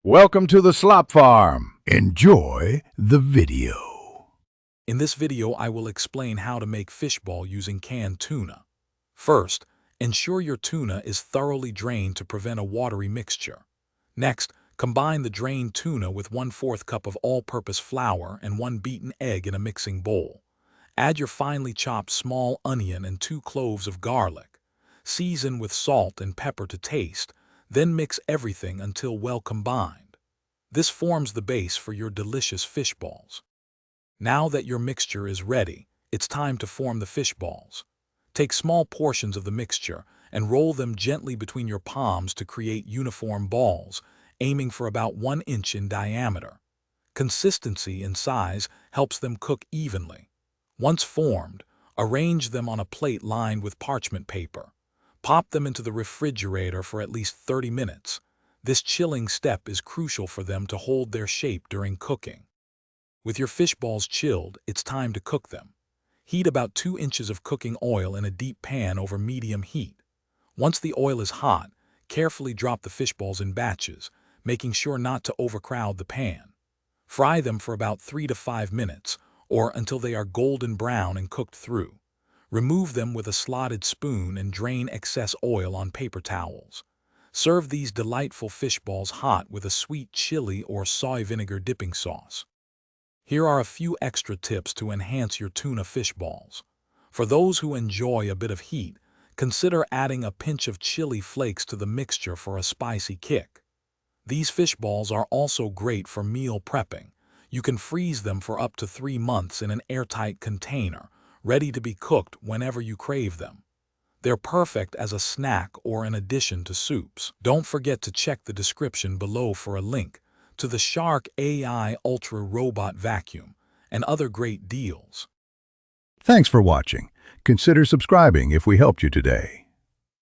Welcome to the Slop Farm. Enjoy the video. In this video, I will explain how to make fishball using canned tuna. First, ensure your tuna is thoroughly drained to prevent a watery mixture. Next, combine the drained tuna with 1/4 cup of all-purpose flour and 1 beaten egg in a mixing bowl. Add your finely chopped small onion and 2 cloves of garlic. Season with salt and pepper to taste, then mix everything until well combined. This forms the base for your delicious fish balls. Now that your mixture is ready, it's time to form the fish balls. Take small portions of the mixture and roll them gently between your palms to create uniform balls, aiming for about 1 inch in diameter. Consistency and size helps them cook evenly. Once formed, arrange them on a plate lined with parchment paper. Pop them into the refrigerator for at least 30 minutes. This chilling step is crucial for them to hold their shape during cooking. With your fish balls chilled, it's time to cook them. Heat about 2 inches of cooking oil in a deep pan over medium heat. Once the oil is hot, carefully drop the fish balls in batches, making sure not to overcrowd the pan. Fry them for about 3 to 5 minutes, or until they are golden brown and cooked through. Remove them with a slotted spoon and drain excess oil on paper towels. Serve these delightful fish balls hot with a sweet chili or soy vinegar dipping sauce. Here are a few extra tips to enhance your tuna fish balls. For those who enjoy a bit of heat, consider adding a pinch of chili flakes to the mixture for a spicy kick. These fish balls are also great for meal prepping. You can freeze them for up to 3 months in an airtight container, ready to be cooked whenever you crave them. They're perfect as a snack or an addition to soups. Don't forget to check the description below for a link to the Shark AI Ultra Robot Vacuum and other great deals. Thanks for watching. Consider subscribing if we helped you today.